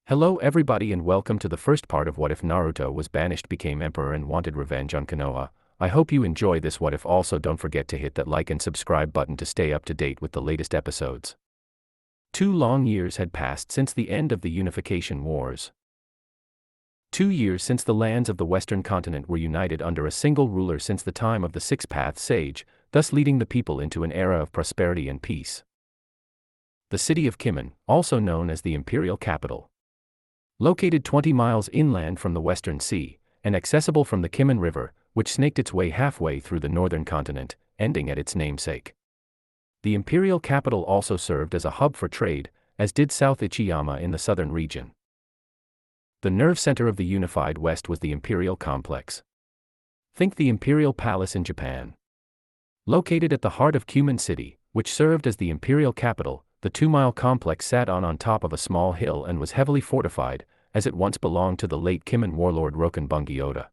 Hello everybody and welcome to the first part of What If Naruto Was Banished Became Emperor and Wanted Revenge on Konoha. I hope you enjoy this What If. Also don't forget to hit that like and subscribe button to stay up to date with the latest episodes. 2 long years had passed since the end of the Unification Wars. 2 years since the lands of the Western continent were united under a single ruler since the time of the Six-Path Sage, thus leading the people into an era of prosperity and peace. The city of Kimen, also known as the Imperial capital, located 20 miles inland from the Western Sea, and accessible from the Kimen River, which snaked its way halfway through the northern continent, ending at its namesake. The Imperial capital also served as a hub for trade, as did South Ichiyama in the southern region. The nerve center of the unified West was the Imperial complex. Think the Imperial Palace in Japan. Located at the heart of Kimen City, which served as the Imperial capital, the 2-mile complex sat on top of a small hill and was heavily fortified, as it once belonged to the late Kimen warlord Rokenbungi Oda.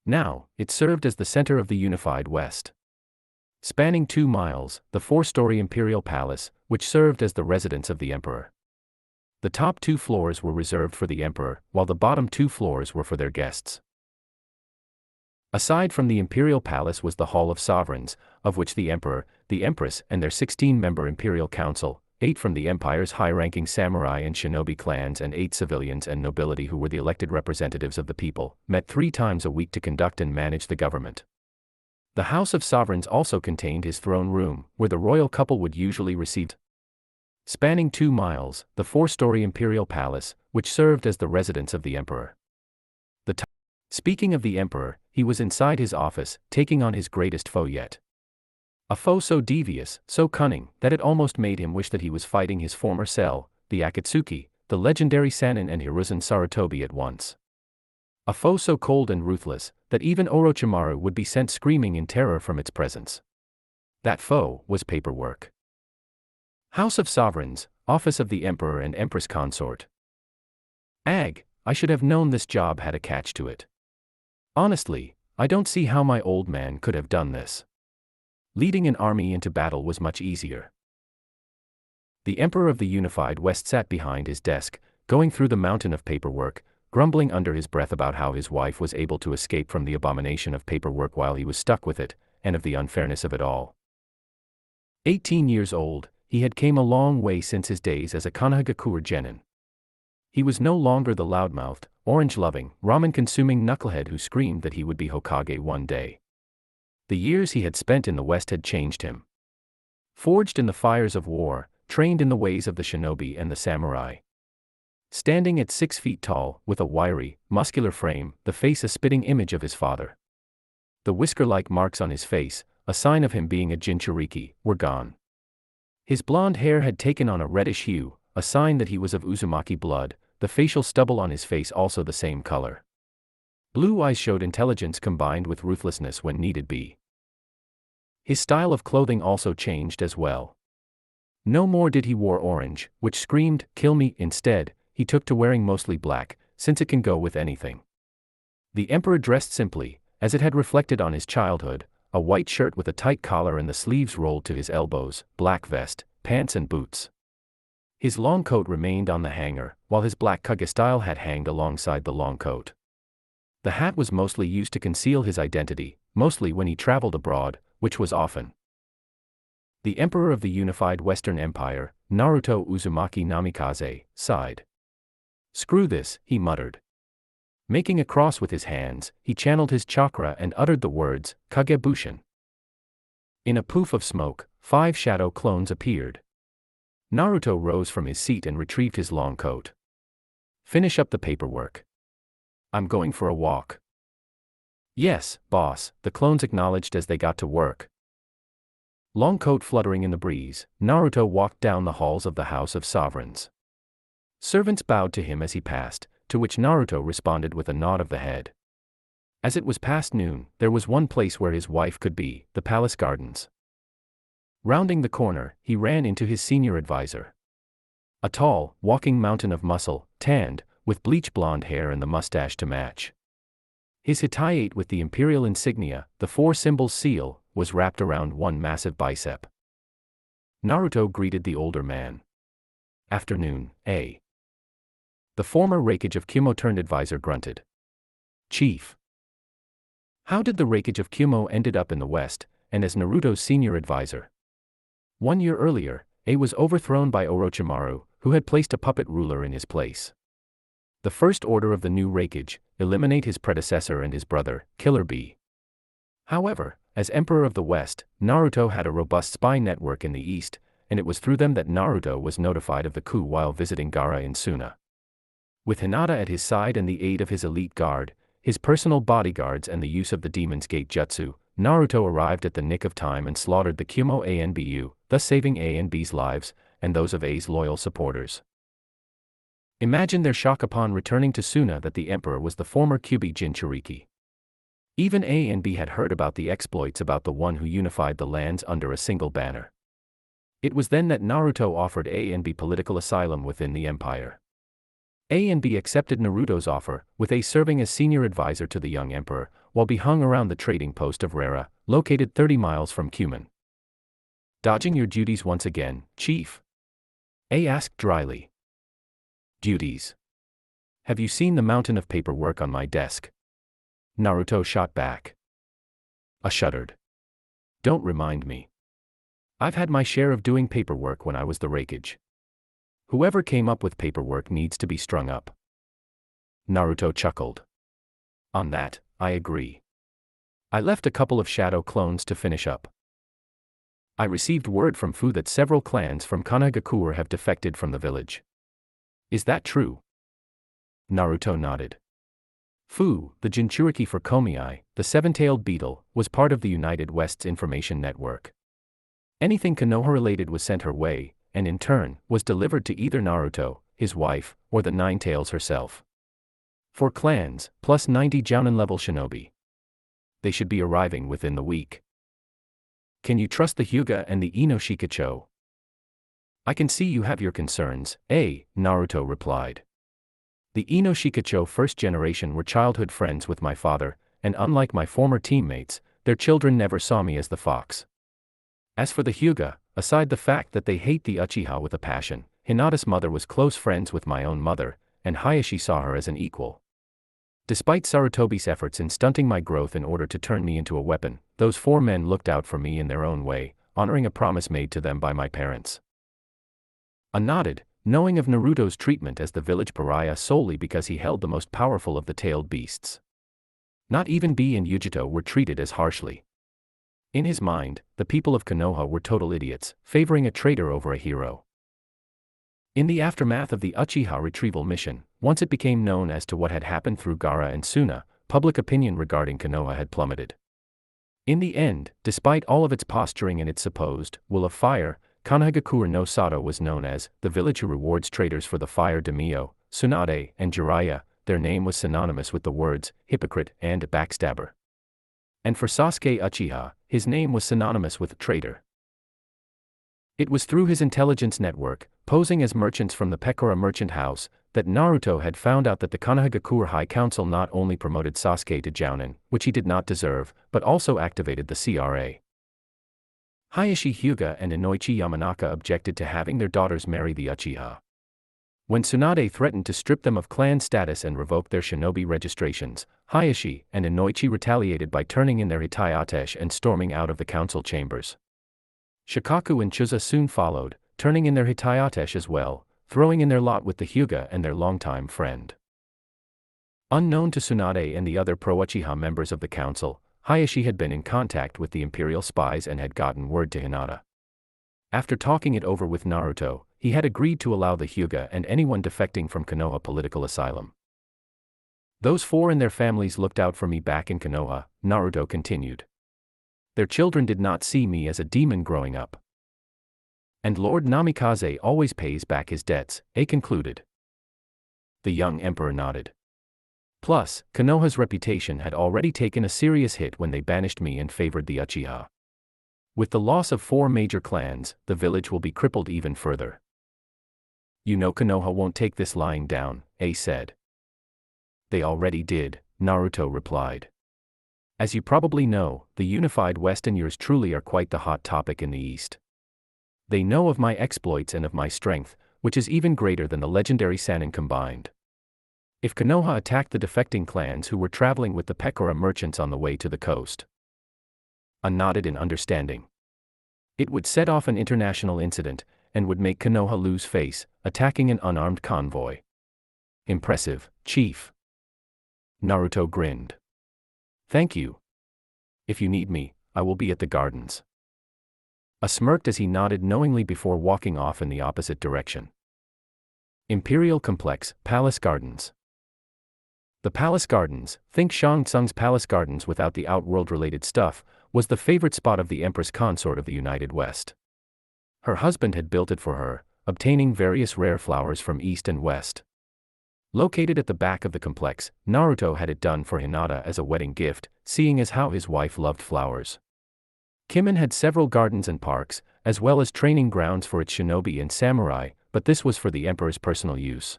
Now, it served as the center of the unified West. Spanning 2 miles, the 4-story Imperial Palace, which served as the residence of the Emperor. The top 2 floors were reserved for the Emperor, while the bottom 2 floors were for their guests. Aside from the Imperial Palace was the Hall of Sovereigns, of which the Emperor, the Empress and their 16-member Imperial Council, 8 from the Empire's high-ranking samurai and shinobi clans and 8 civilians and nobility who were the elected representatives of the people, met 3 times a week to conduct and manage the government. The House of Sovereigns also contained his throne room, where the royal couple would usually receive. Spanning 2 miles, the 4-story Imperial Palace, which served as the residence of the Emperor. Speaking of the Emperor, he was inside his office, taking on his greatest foe yet. A foe so devious, so cunning, that it almost made him wish that he was fighting his former self, the Akatsuki, the legendary Sannin and Hiruzen Sarutobi at once. A foe so cold and ruthless, that even Orochimaru would be sent screaming in terror from its presence. That foe was paperwork. House of Sovereigns, Office of the Emperor and Empress Consort. Ag, I should have known this job had a catch to it. Honestly, I don't see how my old man could have done this. Leading an army into battle was much easier. The Emperor of the Unified West sat behind his desk, going through the mountain of paperwork, grumbling under his breath about how his wife was able to escape from the abomination of paperwork while he was stuck with it, and of the unfairness of it all. 18 years old, he had come a long way since his days as a Konoha genin. He was no longer the loudmouthed, orange-loving, ramen-consuming knucklehead who screamed that he would be Hokage one day. The years he had spent in the West had changed him. Forged in the fires of war, trained in the ways of the shinobi and the samurai. Standing at 6 feet tall, with a wiry, muscular frame, the face a spitting image of his father. The whisker-like marks on his face, a sign of him being a Jinchuriki, were gone. His blonde hair had taken on a reddish hue, a sign that he was of Uzumaki blood, the facial stubble on his face also the same color. Blue eyes showed intelligence combined with ruthlessness when needed be. His style of clothing also changed as well. No more did he wear orange, which screamed, "Kill me." Instead, he took to wearing mostly black, since it can go with anything. The Emperor dressed simply, as it had reflected on his childhood, a white shirt with a tight collar and the sleeves rolled to his elbows, black vest, pants and boots. His long coat remained on the hanger, while his black Kage-style hat hanged alongside the long coat. The hat was mostly used to conceal his identity, mostly when he traveled abroad, which was often. The Emperor of the Unified Western Empire, Naruto Uzumaki Namikaze, sighed. "Screw this," he muttered. Making a cross with his hands, he channeled his chakra and uttered the words, "Kagebushin." In a poof of smoke, 5 shadow clones appeared. Naruto rose from his seat and retrieved his long coat. "Finish up the paperwork. I'm going for a walk." "Yes, boss," the clones acknowledged as they got to work. Long coat fluttering in the breeze, Naruto walked down the halls of the House of Sovereigns. Servants bowed to him as he passed, to which Naruto responded with a nod of the head. As it was past noon, there was one place where his wife could be, the palace gardens. Rounding the corner, he ran into his senior advisor. A tall, walking mountain of muscle, tanned, with bleach blonde hair and the mustache to match. His Hitayate with the Imperial insignia, the 4 symbols seal, was wrapped around one massive bicep. Naruto greeted the older man. "Afternoon, eh?" The former Raikage of Kyumo turned advisor grunted. Chief. How did the Raikage of Kyumo ended up in the West, and as Naruto's senior advisor? 1 year earlier, A was overthrown by Orochimaru, who had placed a puppet ruler in his place. The first order of the new Raikage, eliminate his predecessor and his brother, Killer B. However, as Emperor of the West, Naruto had a robust spy network in the East, and it was through them that Naruto was notified of the coup while visiting Gaara in Suna. With Hinata at his side and the aid of his elite guard, his personal bodyguards and the use of the Demon's Gate Jutsu, Naruto arrived at the nick of time and slaughtered the Kyumo A and BU, thus saving A and B's lives, and those of A's loyal supporters. Imagine their shock upon returning to Suna that the Emperor was the former Kyubi Jinchuriki. Even A and B had heard about the exploits about the one who unified the lands under a single banner. It was then that Naruto offered A and B political asylum within the Empire. A and B accepted Naruto's offer, with A serving as senior advisor to the young Emperor, while B hung around the trading post of Rera, located 30 miles from Cumin. Dodging your duties once again, Chief? A asked dryly. Duties? Have you seen the mountain of paperwork on my desk? Naruto shot back. A shuddered. Don't remind me. I've had my share of doing paperwork when I was the Raikage. Whoever came up with paperwork needs to be strung up. Naruto chuckled. On that, I agree. I left a couple of shadow clones to finish up. I received word from Fu that several clans from Konoha have defected from the village. Is that true? Naruto nodded. Fu, the Jinchuriki for Komiai, the seven-tailed beetle, was part of the United West's information network. Anything Konoha-related was sent her way, and in turn, was delivered to either Naruto, his wife, or the Nine Tails herself. 4 clans, plus 90 Jounin-level shinobi. They should be arriving within the week. Can you trust the Hyuga and the Inoshikacho? I can see you have your concerns, Naruto replied. The Inoshikacho first generation were childhood friends with my father, and unlike my former teammates, their children never saw me as the fox. As for the Hyuga, aside the fact that they hate the Uchiha with a passion, Hinata's mother was close friends with my own mother, and Hayashi saw her as an equal. Despite Sarutobi's efforts in stunting my growth in order to turn me into a weapon, those 4 men looked out for me in their own way, honoring a promise made to them by my parents. I nodded, knowing of Naruto's treatment as the village pariah solely because he held the most powerful of the tailed beasts. Not even B and Yujito were treated as harshly. In his mind, the people of Konoha were total idiots, favoring a traitor over a hero. In the aftermath of the Uchiha Retrieval Mission, once it became known as to what had happened through Gaara and Suna, public opinion regarding Konoha had plummeted. In the end, despite all of its posturing and its supposed will of fire, Konohagakure no Sato was known as the village who rewards traitors for the fire daimyo, Tsunade, and Jiraiya. Their name was synonymous with the words hypocrite and backstabber. And for Sasuke Uchiha, his name was synonymous with traitor. It was through his intelligence network, posing as merchants from the Pekora merchant house, that Naruto had found out that the Konohagakure High Council not only promoted Sasuke to Jounin, which he did not deserve, but also activated the CRA. Hayashi Hyuga and Inoichi Yamanaka objected to having their daughters marry the Uchiha. When Tsunade threatened to strip them of clan status and revoke their shinobi registrations, Hayashi and Inoichi retaliated by turning in their Hitayatesh and storming out of the council chambers. Shikaku and Chuza soon followed, turning in their Hitayatesh as well, throwing in their lot with the Hyuga and their longtime friend. Unknown to Tsunade and the other pro-Uchiha members of the council, Hayashi had been in contact with the Imperial spies and had gotten word to Hinata. After talking it over with Naruto, he had agreed to allow the Hyuga and anyone defecting from Konoha political asylum. Those 4 and their families looked out for me back in Konoha, Naruto continued. Their children did not see me as a demon growing up. And Lord Namikaze always pays back his debts, concluded. The young emperor nodded. Plus, Konoha's reputation had already taken a serious hit when they banished me and favored the Uchiha. With the loss of 4 major clans, the village will be crippled even further. You know Konoha won't take this lying down, said. They already did, Naruto replied. As you probably know, the unified West and yours truly are quite the hot topic in the East. They know of my exploits and of my strength, which is even greater than the legendary Sannin combined. if Konoha attacked the defecting clans who were traveling with the Pekora merchants on the way to the coast. I nodded in understanding. It would set off an international incident, and would make Konoha lose face, attacking an unarmed convoy. Impressive, Chief. Naruto grinned. Thank you. If you need me, I will be at the gardens. I smirked as he nodded knowingly before walking off in the opposite direction. Imperial Complex, Palace Gardens. The Palace Gardens, think Shang Tsung's Palace Gardens without the Outworld-related stuff, was the favorite spot of the Empress Consort of the United West. Her husband had built it for her, obtaining various rare flowers from east and west. Located at the back of the complex, Naruto had it done for Hinata as a wedding gift, seeing as how his wife loved flowers. Kimen had several gardens and parks, as well as training grounds for its shinobi and samurai, but this was for the Emperor's personal use.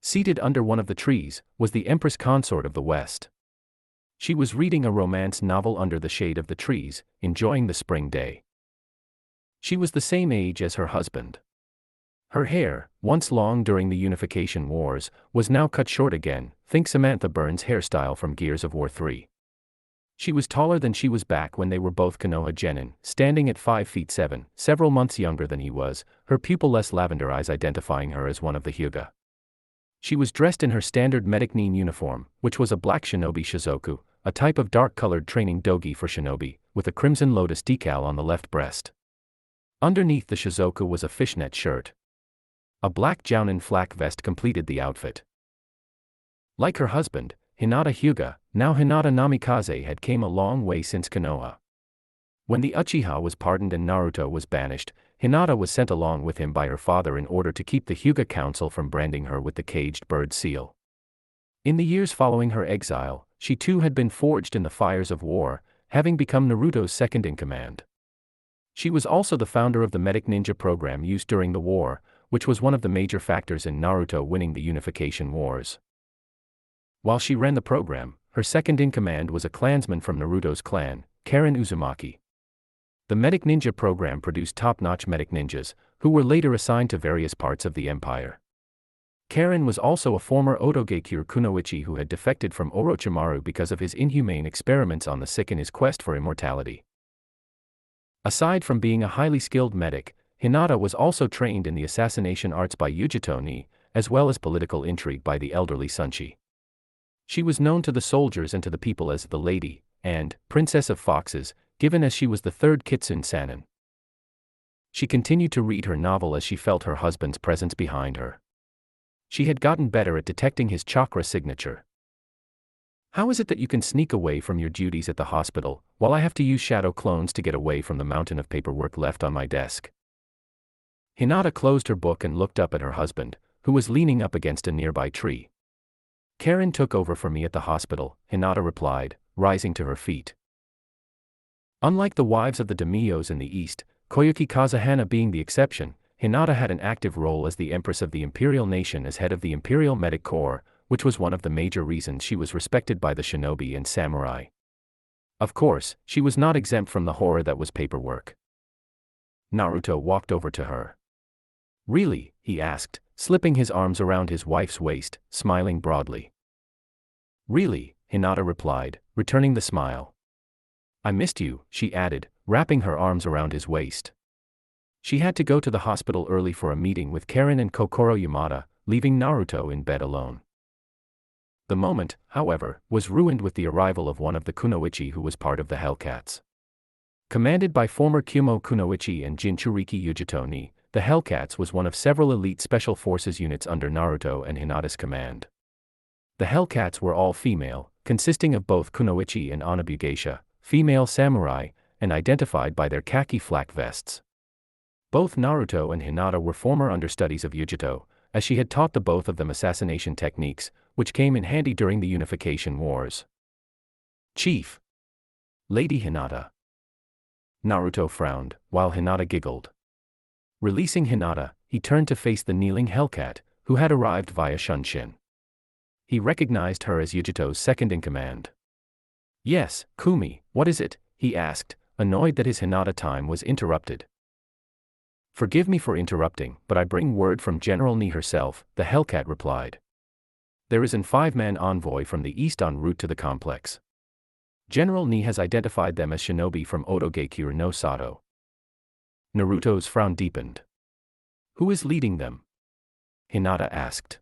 Seated under one of the trees, was the Empress Consort of the West. She was reading a romance novel under the shade of the trees, enjoying the spring day. She was the same age as her husband. Her hair, once long during the Unification Wars, was now cut short again, think Samantha Burns' hairstyle from Gears of War 3. She was taller than she was back when they were both Konoha genin, standing at 5 feet 7, several months younger than he was, her pupil-less lavender eyes identifying her as one of the Hyuga. She was dressed in her standard medic nin uniform, which was a black shinobi shizoku, a type of dark-colored training dogi for shinobi, with a crimson lotus decal on the left breast. Underneath the shizoku was a fishnet shirt. A black jounin flak vest completed the outfit. Like her husband, Hinata Hyuga, now Hinata Namikaze had came a long way since Konoha. When the Uchiha was pardoned and Naruto was banished, Hinata was sent along with him by her father in order to keep the Hyuga Council from branding her with the caged bird seal. In the years following her exile, she too had been forged in the fires of war, having become Naruto's second-in-command. She was also the founder of the medic ninja program used during the war, which was one of the major factors in Naruto winning the Unification Wars. While she ran the program, her second-in-command was a clansman from Naruto's clan, Karen Uzumaki. The medic ninja program produced top-notch medic ninjas, who were later assigned to various parts of the empire. Karen was also a former Otogekure kunoichi who had defected from Orochimaru because of his inhumane experiments on the sick in his quest for immortality. Aside from being a highly skilled medic, Hinata was also trained in the assassination arts by Yujito Ni, as well as political intrigue by the elderly Sunshi. She was known to the soldiers and to the people as the Lady, and Princess of Foxes, given as she was the third Kitsune Sannin. She continued to read her novel as she felt her husband's presence behind her. She had gotten better at detecting his chakra signature. How is it that you can sneak away from your duties at the hospital, while I have to use shadow clones to get away from the mountain of paperwork left on my desk? Hinata closed her book and looked up at her husband, who was leaning up against a nearby tree. Karen took over for me at the hospital, Hinata replied, rising to her feet. Unlike the wives of the daimyos in the east, Koyuki Kazahana being the exception, Hinata had an active role as the Empress of the Imperial Nation as head of the Imperial Medic Corps, which was one of the major reasons she was respected by the shinobi and samurai. Of course, she was not exempt from the horror that was paperwork. Naruto walked over to her. Really? He asked, slipping his arms around his wife's waist, smiling broadly. Really, Hinata replied, returning the smile. I missed you, she added, wrapping her arms around his waist. She had to go to the hospital early for a meeting with Karen and Kokoro Yamada, leaving Naruto in bed alone. The moment, however, was ruined with the arrival of one of the kunoichi who was part of the Hellcats. Commanded by former Kyumo kunoichi and Jinchuriki Yujito Ni, the Hellcats was one of several elite special forces units under Naruto and Hinata's command. The Hellcats were all female, consisting of both kunoichi and Anabugeisha, female samurai, and identified by their khaki flak vests. Both Naruto and Hinata were former understudies of Yujito, as she had taught the both of them assassination techniques, which came in handy during the Unification Wars. Chief. Lady Hinata. Naruto frowned, while Hinata giggled. Releasing Hinata, he turned to face the kneeling Hellcat, who had arrived via Shunshin. He recognized her as Yujito's second-in-command. Yes, Kumi, what is it? He asked, annoyed that his Hinata time was interrupted. Forgive me for interrupting, but I bring word from General Ni herself, the Hellcat replied. There is an 5-man envoy from the east en route to the complex. General Ni has identified them as shinobi from Otogekure no Sato. Naruto's frown deepened. Who is leading them? Hinata asked.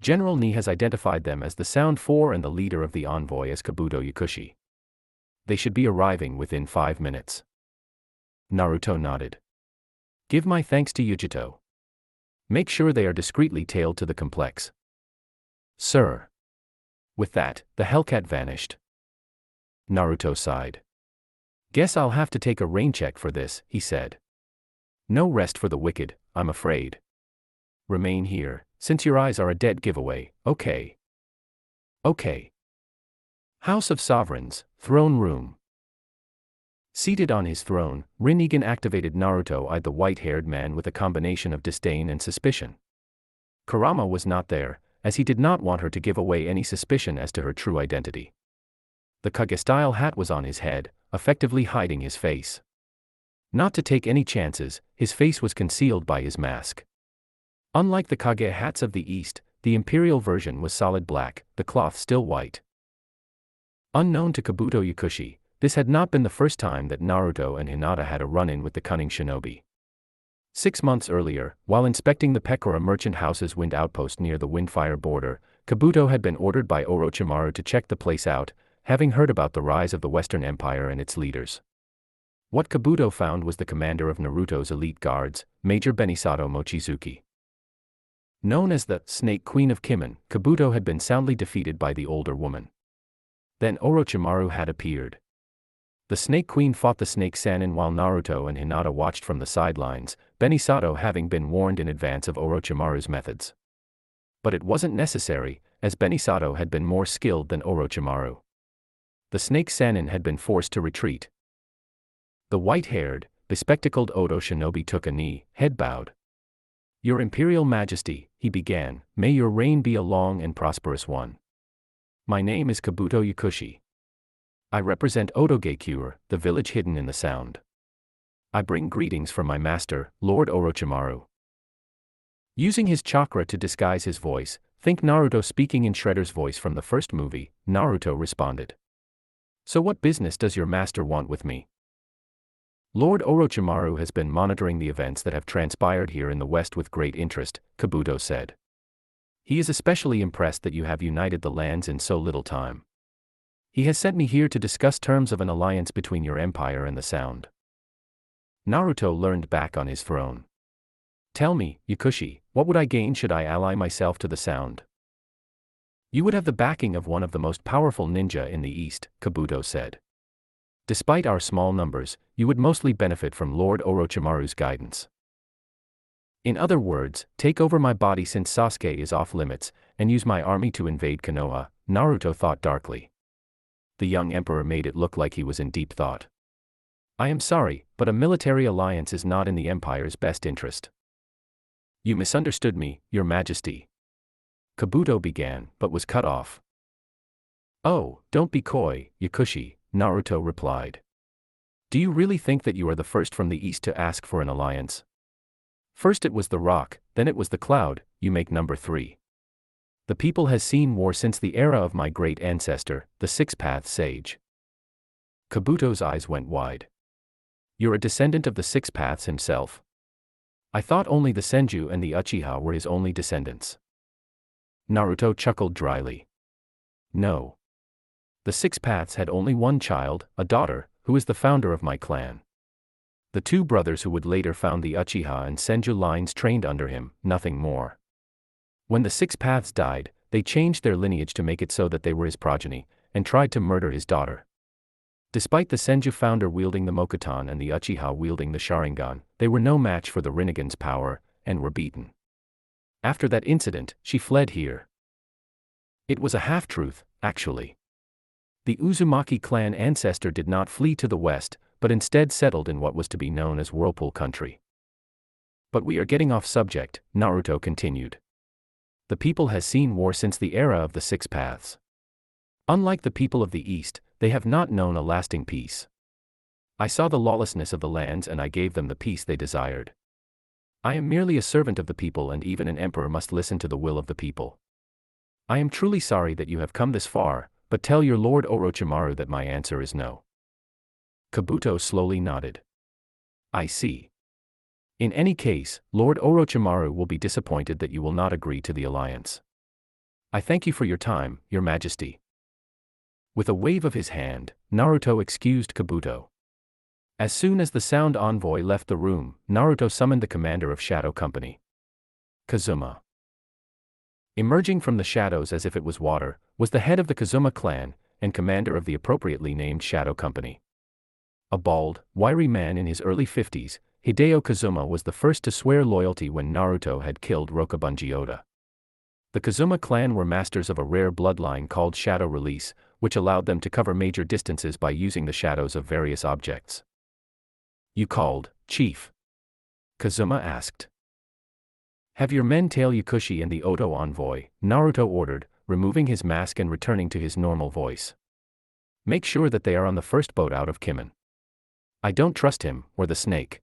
General Ni has identified them as the Sound Four and the leader of the envoy as Kabuto Yakushi. They should be arriving within 5 minutes. Naruto nodded. Give my thanks to Yujito. Make sure they are discreetly tailed to the complex. Sir. With that, the Hellcat vanished. Naruto sighed. Guess I'll have to take a rain check for this, he said. No rest for the wicked, I'm afraid. Remain here, since your eyes are a dead giveaway, okay? Okay. House of Sovereigns, Throne Room. Seated on his throne, Rinnegan activated Naruto eyed the white-haired man with a combination of disdain and suspicion. Kurama was not there, as he did not want her to give away any suspicion as to her true identity. The Kage-style hat was on his head, effectively hiding his face. Not to take any chances, his face was concealed by his mask. Unlike the Kage hats of the East, the Imperial version was solid black, the cloth still white. Unknown to Kabuto Yakushi, this had not been the first time that Naruto and Hinata had a run-in with the cunning shinobi. 6 months earlier, while inspecting the Pekora merchant house's wind outpost near the Windfire border, Kabuto had been ordered by Orochimaru to check the place out, having heard about the rise of the Western Empire and its leaders. What Kabuto found was the commander of Naruto's elite guards, Major Benisato Mochizuki. Known as the Snake Queen of Kimen, Kabuto had been soundly defeated by the older woman. Then Orochimaru had appeared. The Snake Queen fought the Snake Sannin while Naruto and Hinata watched from the sidelines, Benisato having been warned in advance of Orochimaru's methods. But it wasn't necessary, as Benisato had been more skilled than Orochimaru. The Snake Sannin had been forced to retreat. The white-haired, bespectacled Odo shinobi took a knee, head bowed. Your Imperial Majesty, he began, may your reign be a long and prosperous one. My name is Kabuto Yakushi. I represent Otogekure, the village hidden in the Sound. I bring greetings from my master, Lord Orochimaru. Using his chakra to disguise his voice, think Naruto speaking in Shredder's voice from the first movie, Naruto responded. So what business does your master want with me? Lord Orochimaru has been monitoring the events that have transpired here in the West with great interest, Kabuto said. He is especially impressed that you have united the lands in so little time. He has sent me here to discuss terms of an alliance between your empire and the Sound. Naruto leaned back on his throne. Tell me, Yakushi, what would I gain should I ally myself to the Sound? You would have the backing of one of the most powerful ninja in the East, Kabuto said. Despite our small numbers, you would mostly benefit from Lord Orochimaru's guidance. In other words, take over my body since Sasuke is off limits, and use my army to invade Konoha, Naruto thought darkly. The young emperor made it look like he was in deep thought. I am sorry, but a military alliance is not in the empire's best interest. You misunderstood me, your majesty. Kabuto began, but was cut off. Oh, don't be coy, Yakushi, Naruto replied. Do you really think that you are the first from the east to ask for an alliance? First it was the rock, then it was the cloud, you make number 3. The people has seen war since the era of my great ancestor, the Six-Path Sage. Kabuto's eyes went wide. You're a descendant of the Six Paths himself. I thought only the Senju and the Uchiha were his only descendants. Naruto chuckled dryly. No. The Six Paths had only one child, a daughter, who is the founder of my clan. The 2 brothers who would later found the Uchiha and Senju lines trained under him, nothing more. When the Six Paths died, they changed their lineage to make it so that they were his progeny, and tried to murder his daughter. Despite the Senju founder wielding the Mokuton and the Uchiha wielding the Sharingan, they were no match for the Rinnegan's power, and were beaten. After that incident, she fled here. It was a half-truth, actually. The Uzumaki clan ancestor did not flee to the west, but instead settled in what was to be known as Whirlpool Country. But we are getting off subject, Naruto continued. The people has seen war since the era of the Six Paths. Unlike the people of the East, they have not known a lasting peace. I saw the lawlessness of the lands and I gave them the peace they desired. I am merely a servant of the people and even an emperor must listen to the will of the people. I am truly sorry that you have come this far, but tell your Lord Orochimaru that my answer is no. Kabuto slowly nodded. I see. In any case, Lord Orochimaru will be disappointed that you will not agree to the alliance. I thank you for your time, Your Majesty. With a wave of his hand, Naruto excused Kabuto. As soon as the sound envoy left the room, Naruto summoned the commander of Shadow Company. Kazuma. Emerging from the shadows as if it was water, was the head of the Kazuma clan, and commander of the appropriately named Shadow Company. A bald, wiry man in his early 50s, Hideo Kazuma was the first to swear loyalty when Naruto had killed Rokubunji Oda. The Kazuma clan were masters of a rare bloodline called Shadow Release, which allowed them to cover major distances by using the shadows of various objects. You called, Chief? Kazuma asked. Have your men tail Yakushi and the Oto envoy, Naruto ordered, removing his mask and returning to his normal voice. Make sure that they are on the first boat out of Kimen. I don't trust him, or the snake.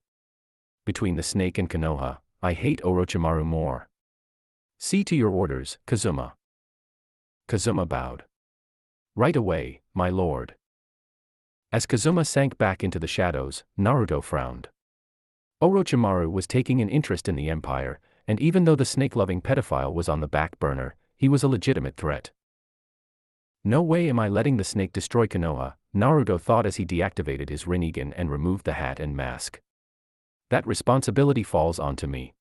Between the snake and Konoha, I hate Orochimaru more. See to your orders, Kazuma. Kazuma bowed. Right away, my lord. As Kazuma sank back into the shadows, Naruto frowned. Orochimaru was taking an interest in the Empire, and even though the snake-loving pedophile was on the back burner, he was a legitimate threat. No way am I letting the snake destroy Konoha, Naruto thought as he deactivated his Rinnegan and removed the hat and mask. That responsibility falls onto me.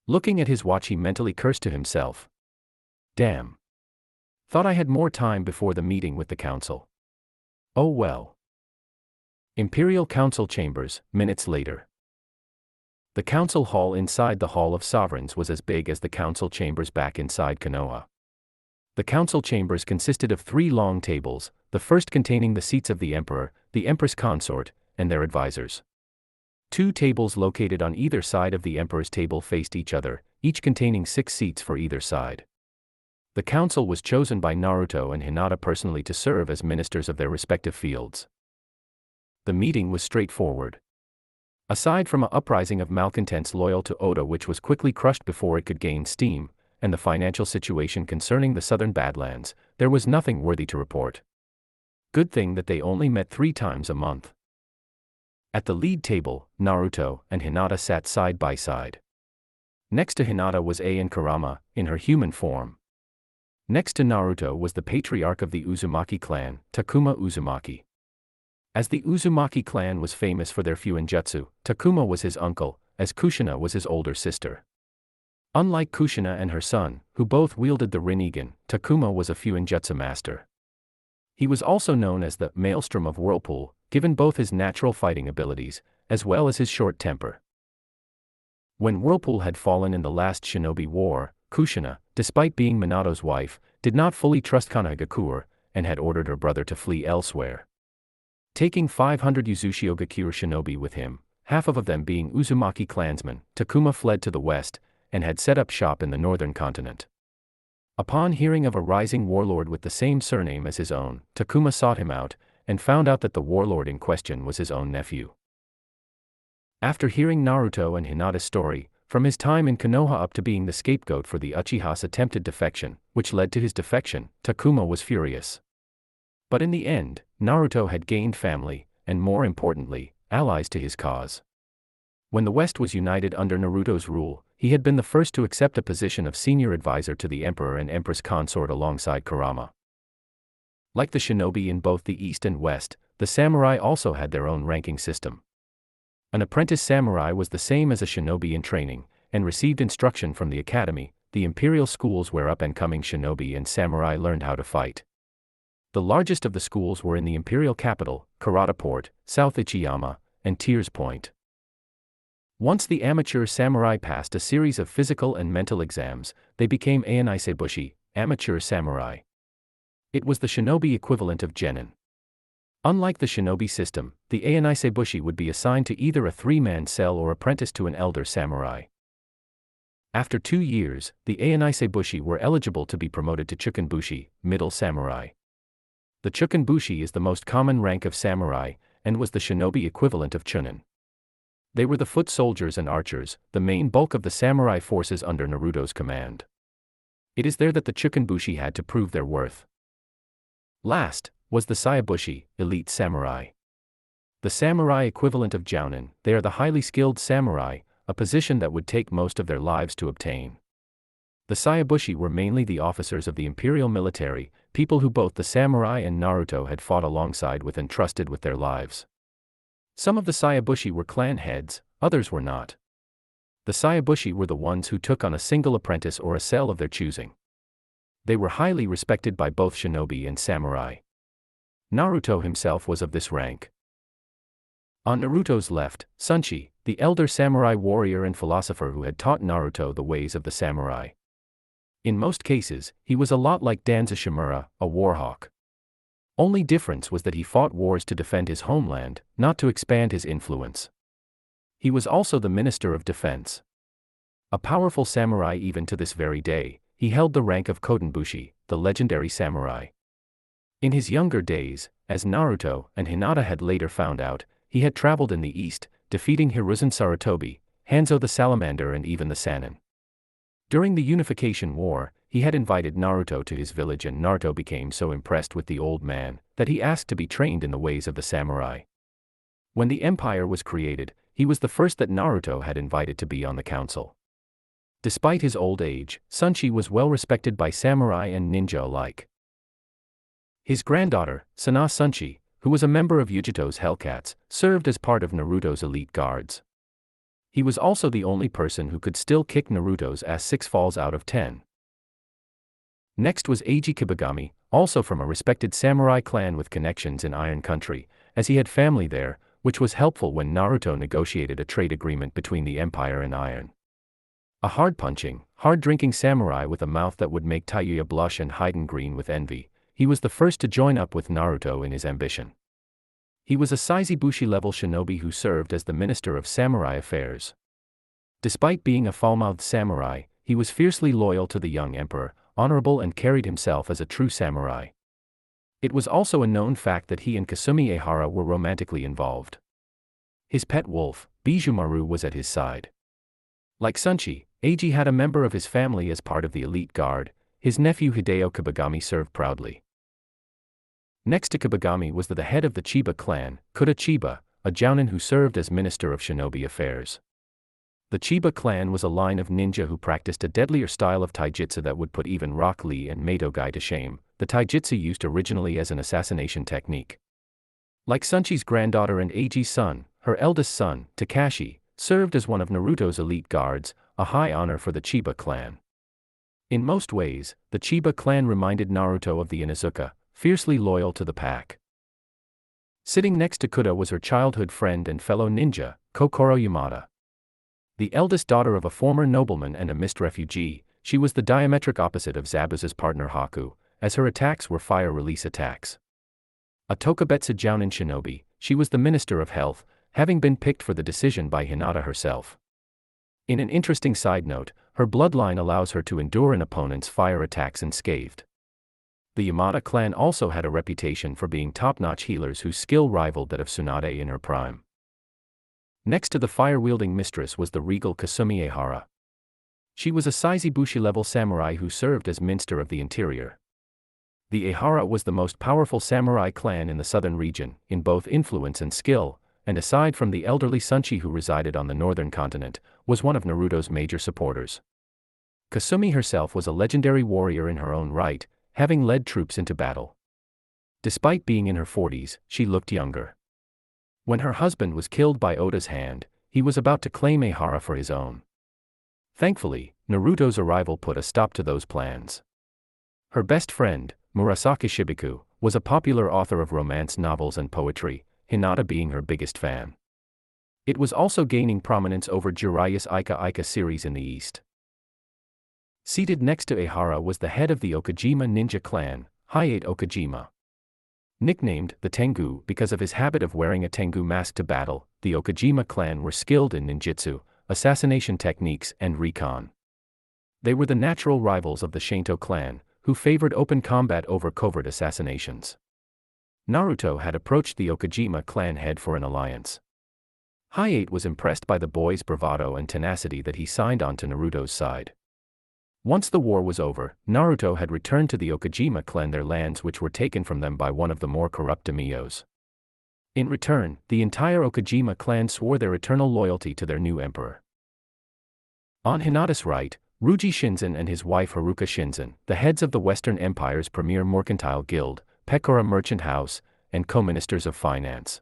Looking at his watch, he mentally cursed to himself. Damn. Thought I had more time before the meeting with the council. Oh well. Imperial Council Chambers, minutes later. The council hall inside the Hall of Sovereigns was as big as the council chambers back inside Konoha. The council chambers consisted of 3 long tables, the first containing the seats of the Emperor, the Empress consort, and their advisors. 2 tables located on either side of the Emperor's table faced each other, each containing 6 seats for either side. The council was chosen by Naruto and Hinata personally to serve as ministers of their respective fields. The meeting was straightforward. Aside from an uprising of malcontents loyal to Oda which was quickly crushed before it could gain steam, and the financial situation concerning the southern Badlands, there was nothing worthy to report. Good thing that they only met 3 times a month. At the lead table, Naruto and Hinata sat side by side. Next to Hinata was Ain Kurama, in her human form. Next to Naruto was the patriarch of the Uzumaki clan, Takuma Uzumaki. As the Uzumaki clan was famous for their fuinjutsu, Takuma was his uncle, as Kushina was his older sister. Unlike Kushina and her son, who both wielded the Rinnegan, Takuma was a fuinjutsu master. He was also known as the Maelstrom of Whirlpool, given both his natural fighting abilities, as well as his short temper. When Whirlpool had fallen in the last Shinobi War, Kushina, despite being Minato's wife, did not fully trust Konohagakure, and had ordered her brother to flee elsewhere. Taking 500 Uzushio-gakure shinobi with him, half of them being Uzumaki clansmen, Takuma fled to the west, and had set up shop in the northern continent. Upon hearing of a rising warlord with the same surname as his own, Takuma sought him out, and found out that the warlord in question was his own nephew. After hearing Naruto and Hinata's story, from his time in Konoha up to being the scapegoat for the Uchiha's attempted defection, which led to his defection, Takuma was furious. But in the end, Naruto had gained family, and more importantly, allies to his cause. When the West was united under Naruto's rule, he had been the first to accept a position of senior advisor to the Emperor and Empress consort alongside Kurama. Like the shinobi in both the East and West, the samurai also had their own ranking system. An apprentice samurai was the same as a shinobi in training, and received instruction from the academy, the imperial schools where up-and-coming shinobi and samurai learned how to fight. The largest of the schools were in the imperial capital, Karataport, South Ichiyama, and Tears Point. Once the amateur samurai passed a series of physical and mental exams, they became Ainaiseibushi, amateur samurai. It was the shinobi equivalent of genin. Unlike the shinobi system, the Ainaiseibushi would be assigned to either a 3-man cell or apprentice to an elder samurai. After 2 years, the Ainaiseibushi were eligible to be promoted to Chukenbushi, middle samurai. The Chukenbushi is the most common rank of samurai, and was the shinobi equivalent of chunin. They were the foot soldiers and archers, the main bulk of the samurai forces under Naruto's command. It is there that the Chukenbushi had to prove their worth. Last was the Saibushi, elite samurai. The samurai equivalent of jounin, they are the highly skilled samurai, a position that would take most of their lives to obtain. The Saibushi were mainly the officers of the Imperial military, people who both the samurai and Naruto had fought alongside with and trusted with their lives. Some of the Saibushi were clan heads, others were not. The Saibushi were the ones who took on a single apprentice or a cell of their choosing. They were highly respected by both shinobi and samurai. Naruto himself was of this rank. On Naruto's left, Sunshi, the elder samurai warrior and philosopher who had taught Naruto the ways of the samurai. In most cases, he was a lot like Danza Shimura, a warhawk. Only difference was that he fought wars to defend his homeland, not to expand his influence. He was also the Minister of Defense. A powerful samurai even to this very day, he held the rank of Kodenbushi, the legendary samurai. In his younger days, as Naruto and Hinata had later found out, he had traveled in the east, defeating Hiruzen Sarutobi, Hanzo the Salamander and even the Sannin. During the Unification War, he had invited Naruto to his village and Naruto became so impressed with the old man that he asked to be trained in the ways of the samurai. When the empire was created, he was the first that Naruto had invited to be on the council. Despite his old age, Sunshi was well respected by samurai and ninja alike. His granddaughter, Sana Sunshi, who was a member of Yujito's Hellcats, served as part of Naruto's elite guards. He was also the only person who could still kick Naruto's ass 6 falls out of 10. Next was Eiji Kibagami, also from a respected samurai clan with connections in Iron Country, as he had family there, which was helpful when Naruto negotiated a trade agreement between the Empire and Iron. A hard-punching, hard-drinking samurai with a mouth that would make Tayuya blush and Haiden green with envy, he was the first to join up with Naruto in his ambition. He was a Saibushi-level shinobi who served as the Minister of Samurai Affairs. Despite being a foul-mouthed samurai, he was fiercely loyal to the young emperor, honorable and carried himself as a true samurai. It was also a known fact that he and Kasumi Ehara were romantically involved. His pet wolf, Bijumaru, was at his side. Like Sunshi, Eiji had a member of his family as part of the elite guard. His nephew Hideo Kibagami served proudly. Next to Kibagami was the head of the Chiba clan, Kuda Chiba, a jounin who served as Minister of Shinobi Affairs. The Chiba clan was a line of ninja who practiced a deadlier style of taijutsu that would put even Rock Lee and Mato Gai to shame, the taijutsu used originally as an assassination technique. Like Sunshi's granddaughter and Eiji's son, her eldest son, Takashi, served as one of Naruto's elite guards, a high honor for the Chiba clan. In most ways, the Chiba clan reminded Naruto of the Inuzuka, fiercely loyal to the pack. Sitting next to Kuda was her childhood friend and fellow ninja, Kokoro Yamada. The eldest daughter of a former nobleman and a mist refugee, she was the diametric opposite of Zabuza's partner Haku, as her attacks were fire-release attacks. A Tokubetsu jounin shinobi, she was the Minister of Health, having been picked for the decision by Hinata herself. In an interesting side note, her bloodline allows her to endure an opponent's fire attacks unscathed. The Yamada clan also had a reputation for being top-notch healers whose skill rivaled that of Tsunade in her prime. Next to the fire-wielding mistress was the regal Kasumi Ehara. She was a Saibushi-level samurai who served as Minister of the Interior. The Ehara was the most powerful samurai clan in the southern region, in both influence and skill, and aside from the elderly Sunshi who resided on the northern continent, was one of Naruto's major supporters. Kasumi herself was a legendary warrior in her own right, having led troops into battle. Despite being in her 40s, she looked younger. When her husband was killed by Oda's hand, he was about to claim Ehara for his own. Thankfully, Naruto's arrival put a stop to those plans. Her best friend, Murasaki Shibiku, was a popular author of romance novels and poetry, Hinata being her biggest fan. It was also gaining prominence over Jiraiya's Ika Ika series in the East. Seated next to Ehara was the head of the Okajima ninja clan, Hayate Okajima. Nicknamed the Tengu because of his habit of wearing a Tengu mask to battle, the Okajima clan were skilled in ninjutsu, assassination techniques, and recon. They were the natural rivals of the Shinto clan, who favored open combat over covert assassinations. Naruto had approached the Okajima clan head for an alliance. Hayate was impressed by the boy's bravado and tenacity that he signed on to Naruto's side. Once the war was over, Naruto had returned to the Okajima clan their lands which were taken from them by one of the more corrupt daimyos. In return, the entire Okajima clan swore their eternal loyalty to their new emperor. On Hinata's right, Ruji Shinzen and his wife Haruka Shinzen, the heads of the Western Empire's premier mercantile guild, Pekora Merchant House, and co-ministers of finance.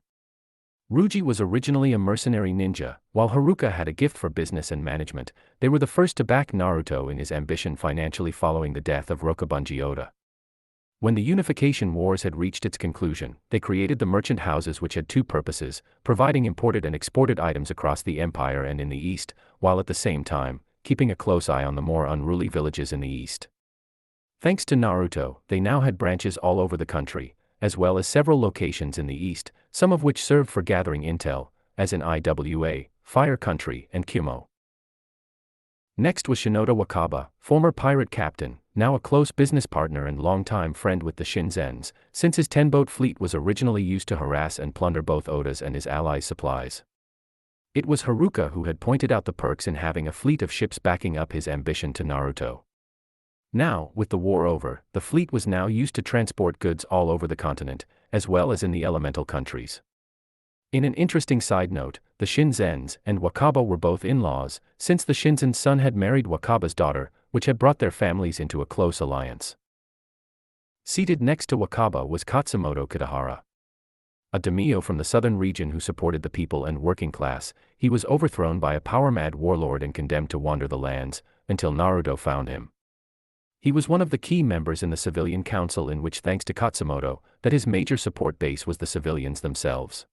Ruji was originally a mercenary ninja, while Haruka had a gift for business and management. They were the first to back Naruto in his ambition financially following the death of Rokubunji Oda. When the Unification Wars had reached its conclusion, they created the merchant houses which had two purposes, providing imported and exported items across the empire and in the east, while at the same time, keeping a close eye on the more unruly villages in the east. Thanks to Naruto, they now had branches all over the country, as well as several locations in the east, some of which served for gathering intel, as in Iwa, Fire Country, and Kumo. Next was Shinoda Wakaba, former pirate captain, now a close business partner and longtime friend with the Shinzens, since his 10-boat fleet was originally used to harass and plunder both Oda's and his allies' supplies. It was Haruka who had pointed out the perks in having a fleet of ships backing up his ambition to Naruto. Now, with the war over, the fleet was now used to transport goods all over the continent, as well as in the elemental countries. In an interesting side note, the Shinzens and Wakaba were both in-laws, since the Shinzen's son had married Wakaba's daughter, which had brought their families into a close alliance. Seated next to Wakaba was Katsumoto Kitahara. A daimyo from the southern region who supported the people and working class. He was overthrown by a power-mad warlord and condemned to wander the lands, until Naruto found him. He was one of the key members in the civilian council in which, thanks to Katsumoto, that his major support base was the civilians themselves.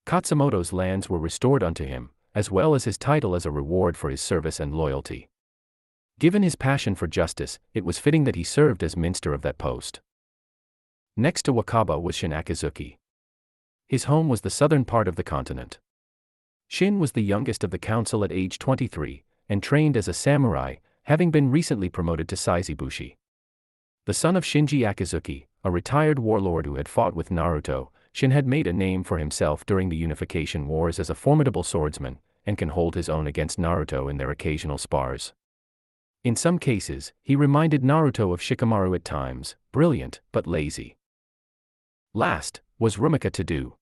Katsumoto's lands were restored unto him, as well as his title as a reward for his service and loyalty. Given his passion for justice, it was fitting that he served as minster of that post. Next to Wakaba was Shin Akizuki. His home was the southern part of the continent. Shin was the youngest of the council at age 23, and trained as a samurai, having been recently promoted to Saizubushi. The son of Shinji Akizuki, a retired warlord who had fought with Naruto, Shin had made a name for himself during the Unification Wars as a formidable swordsman, and can hold his own against Naruto in their occasional spars. In some cases, he reminded Naruto of Shikamaru at times, brilliant but lazy. Last was Rumika Tadu.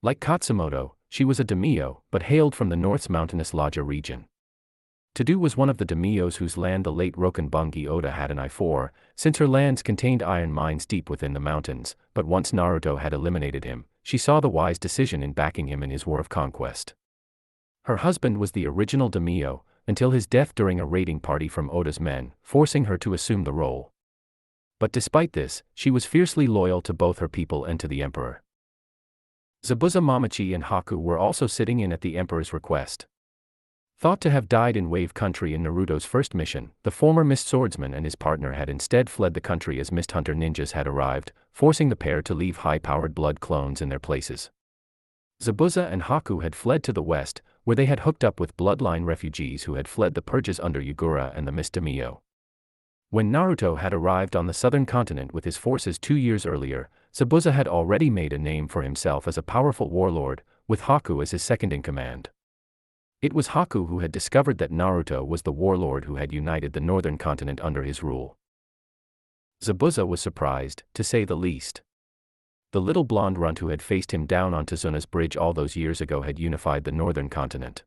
Like Katsumoto, she was a daimyo, but hailed from the north's mountainous Laja region. Tadu was one of the daimyos whose land the late Rokubunji Oda had an eye for, since her lands contained iron mines deep within the mountains, but once Naruto had eliminated him, she saw the wise decision in backing him in his war of conquest. Her husband was the original daimyo, until his death during a raiding party from Oda's men, forcing her to assume the role. But despite this, she was fiercely loyal to both her people and to the emperor. Zabuza Mamachi and Haku were also sitting in at the emperor's request. Thought to have died in Wave Country in Naruto's first mission, the former Mist Swordsman and his partner had instead fled the country as Mist Hunter ninjas had arrived, forcing the pair to leave high-powered blood clones in their places. Zabuza and Haku had fled to the west, where they had hooked up with bloodline refugees who had fled the purges under Yugura and the Mist Daimyo. When Naruto had arrived on the southern continent with his forces 2 years earlier, Zabuza had already made a name for himself as a powerful warlord, with Haku as his second-in-command. It was Haku who had discovered that Naruto was the warlord who had united the northern continent under his rule. Zabuza was surprised, to say the least. The little blonde runt who had faced him down on Tazuna's bridge all those years ago had unified the northern continent.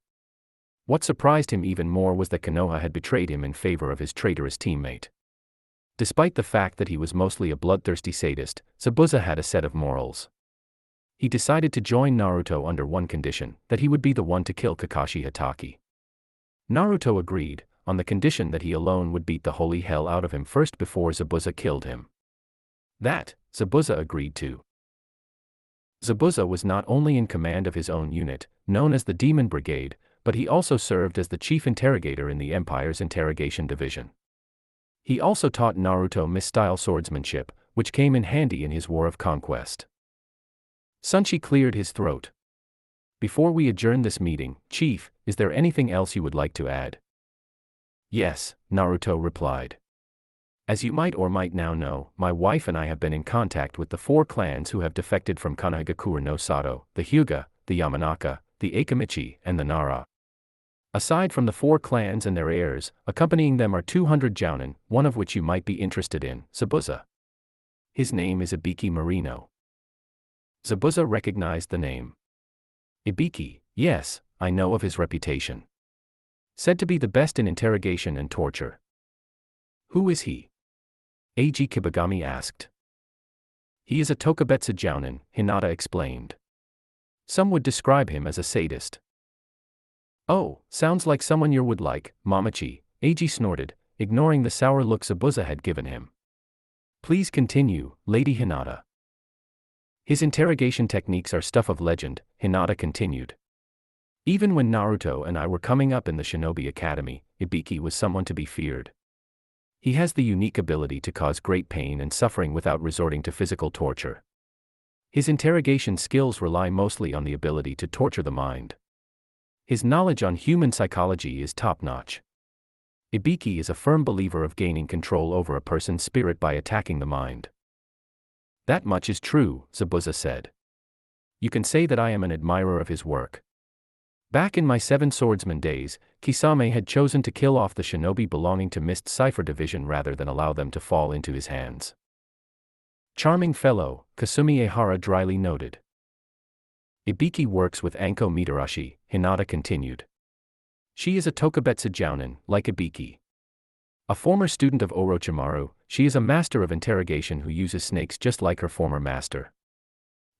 What surprised him even more was that Konoha had betrayed him in favor of his traitorous teammate. Despite the fact that he was mostly a bloodthirsty sadist, Zabuza had a set of morals. He decided to join Naruto under one condition, that he would be the one to kill Kakashi Hatake. Naruto agreed, on the condition that he alone would beat the holy hell out of him first before Zabuza killed him. That, Zabuza agreed to. Zabuza was not only in command of his own unit, known as the Demon Brigade, but he also served as the chief interrogator in the Empire's interrogation division. He also taught Naruto Mist-style swordsmanship, which came in handy in his war of conquest. Sunshi cleared his throat. Before we adjourn this meeting, Chief, is there anything else you would like to add? Yes, Naruto replied. As you might or might now know, my wife and I have been in contact with the 4 clans who have defected from Konohagakure no Sato, the Hyuga, the Yamanaka, the Akamichi, and the Nara. Aside from the 4 clans and their heirs, accompanying them are 200 jounin, one of which you might be interested in, Zabuza. His name is Ibiki Marino. Zabuza recognized the name. Ibiki, yes, I know of his reputation. Said to be the best in interrogation and torture. Who is he? Eiji Kibagami asked. He is a Tokubetsu jounin, Hinata explained. Some would describe him as a sadist. Oh, sounds like someone you would like, Mamachi, Eiji snorted, ignoring the sour look Zabuza had given him. Please continue, Lady Hinata. His interrogation techniques are stuff of legend, Hinata continued. Even when Naruto and I were coming up in the Shinobi Academy, Ibiki was someone to be feared. He has the unique ability to cause great pain and suffering without resorting to physical torture. His interrogation skills rely mostly on the ability to torture the mind. His knowledge on human psychology is top-notch. Ibiki is a firm believer of gaining control over a person's spirit by attacking the mind. That much is true, Zabuza said. You can say that I am an admirer of his work. Back in my 7 Swordsman days, Kisame had chosen to kill off the shinobi belonging to Mist Cipher Division rather than allow them to fall into his hands. Charming fellow, Kasumi Ehara dryly noted. Ibiki works with Anko Mitarashi, Hinata continued. She is a Tokubetsu jounin, like Ibiki. A former student of Orochimaru, she is a master of interrogation who uses snakes just like her former master.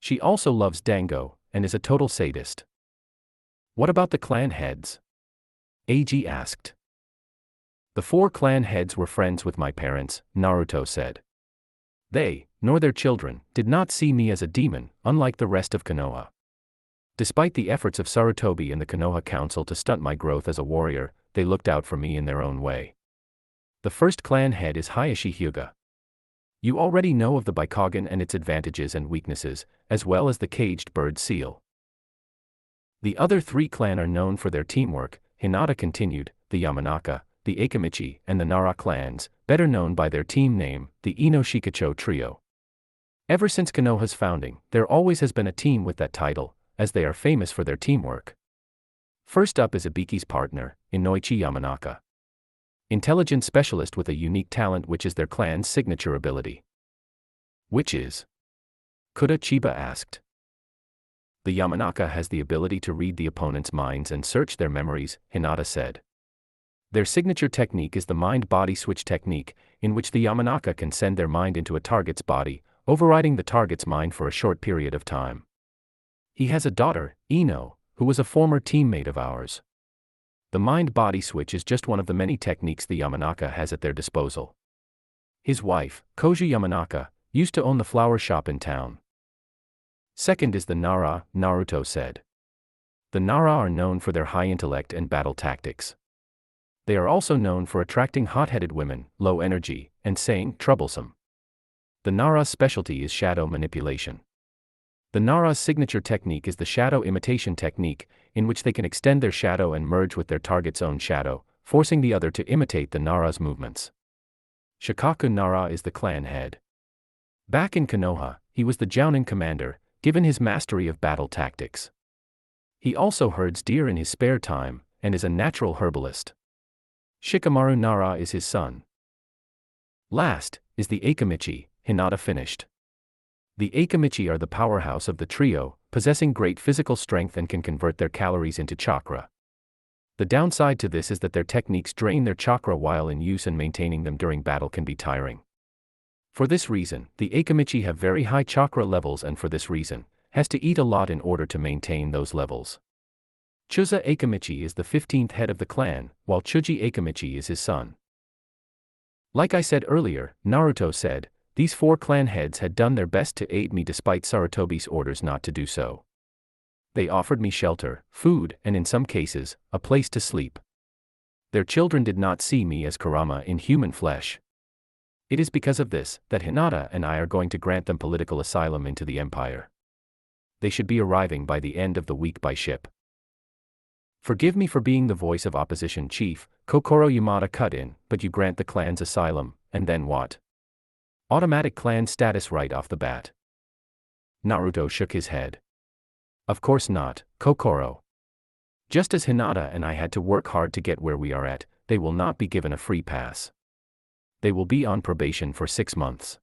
She also loves dango, and is a total sadist. What about the clan heads? Eiji asked. The 4 clan heads were friends with my parents, Naruto said. They, nor their children, did not see me as a demon, unlike the rest of Konoha. Despite the efforts of Sarutobi and the Konoha Council to stunt my growth as a warrior, they looked out for me in their own way. The first clan head is Hayashi Hyuga. You already know of the Bikogan and its advantages and weaknesses, as well as the caged bird seal. The other 3 clan are known for their teamwork, Hinata continued, the Yamanaka, the Akamichi, and the Nara clans, better known by their team name, the Ino Shikacho Trio. Ever since Konoha's founding, there always has been a team with that title, as they are famous for their teamwork. First up is Ibiki's partner, Inoichi Yamanaka. Intelligence specialist with a unique talent which is their clan's signature ability. Which is? Kuda Chiba asked. The Yamanaka has the ability to read the opponent's minds and search their memories, Hinata said. Their signature technique is the mind-body switch technique, in which the Yamanaka can send their mind into a target's body, overriding the target's mind for a short period of time. He has a daughter, Ino, who was a former teammate of ours. The mind-body switch is just one of the many techniques the Yamanaka has at their disposal. His wife, Koji Yamanaka, used to own the flower shop in town. Second is the Nara, Naruto said. The Nara are known for their high intellect and battle tactics. They are also known for attracting hot-headed women, low energy, and saying troublesome. The Nara's specialty is shadow manipulation. The Nara's signature technique is the shadow imitation technique, in which they can extend their shadow and merge with their target's own shadow, forcing the other to imitate the Nara's movements. Shikaku Nara is the clan head. Back in Konoha, he was the jounin commander, given his mastery of battle tactics. He also herds deer in his spare time, and is a natural herbalist. Shikamaru Nara is his son. Last, is the Akamichi, Hinata finished. The Akamichi are the powerhouse of the trio, possessing great physical strength and can convert their calories into chakra. The downside to this is that their techniques drain their chakra while in use, and maintaining them during battle can be tiring. For this reason, the Akamichi have very high chakra levels, and for this reason, has to eat a lot in order to maintain those levels. Chuza Akamichi is the 15th head of the clan, while Chuji Akamichi is his son. Like I said earlier, Naruto said, these 4 clan heads had done their best to aid me despite Sarutobi's orders not to do so. They offered me shelter, food, and in some cases, a place to sleep. Their children did not see me as Kurama in human flesh. It is because of this that Hinata and I are going to grant them political asylum into the Empire. They should be arriving by the end of the week by ship. Forgive me for being the voice of opposition chief, Kokoro Yamada cut in, but you grant the clans asylum, and then what? Automatic clan status right off the bat. Naruto shook his head. Of course not, Kokoro. Just as Hinata and I had to work hard to get where we are at, they will not be given a free pass. They will be on probation for 6 months.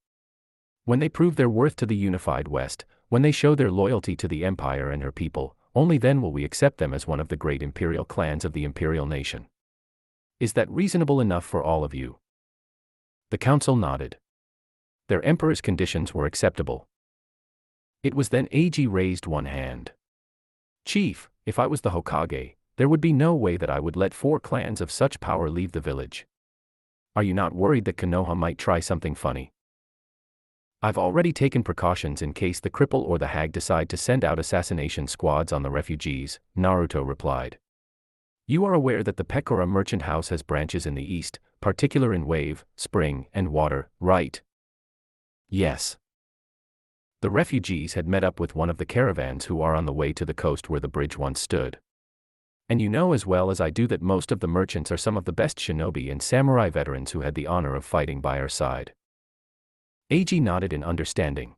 When they prove their worth to the unified West, when they show their loyalty to the Empire and her people, only then will we accept them as one of the great Imperial clans of the Imperial nation. Is that reasonable enough for all of you? The council nodded. Their emperor's conditions were acceptable. It was then Eiji raised one hand. Chief, if I was the Hokage, there would be no way that I would let 4 clans of such power leave the village. Are you not worried that Konoha might try something funny? I've already taken precautions in case the cripple or the hag decide to send out assassination squads on the refugees, Naruto replied. You are aware that the Pekora merchant house has branches in the east, particular in Wave, Spring, and Water, right? Yes. The refugees had met up with one of the caravans who are on the way to the coast where the bridge once stood. And you know as well as I do that most of the merchants are some of the best shinobi and samurai veterans who had the honor of fighting by our side. Eiji nodded in understanding.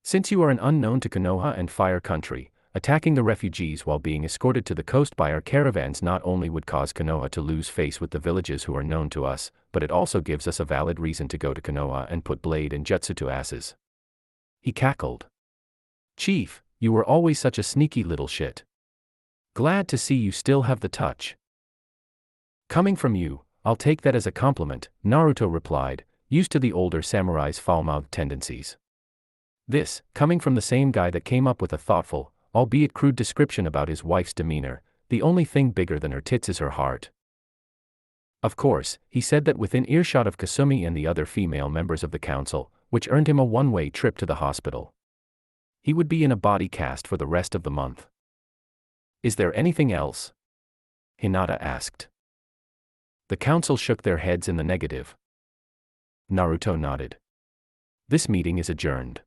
Since you are an unknown to Konoha and Fire Country, attacking the refugees while being escorted to the coast by our caravans not only would cause Konoha to lose face with the villages who are known to us, but it also gives us a valid reason to go to Konoha and put blade and jutsu to asses. He cackled. Chief, you were always such a sneaky little shit. Glad to see you still have the touch. Coming from you, I'll take that as a compliment, Naruto replied, used to the older samurai's foul-mouthed tendencies. This, coming from the same guy that came up with a thoughtful, albeit crude description about his wife's demeanor, the only thing bigger than her tits is her heart. Of course, he said that within earshot of Kasumi and the other female members of the council, which earned him a one-way trip to the hospital. He would be in a body cast for the rest of the month. Is there anything else? Hinata asked. The council shook their heads in the negative. Naruto nodded. This meeting is adjourned.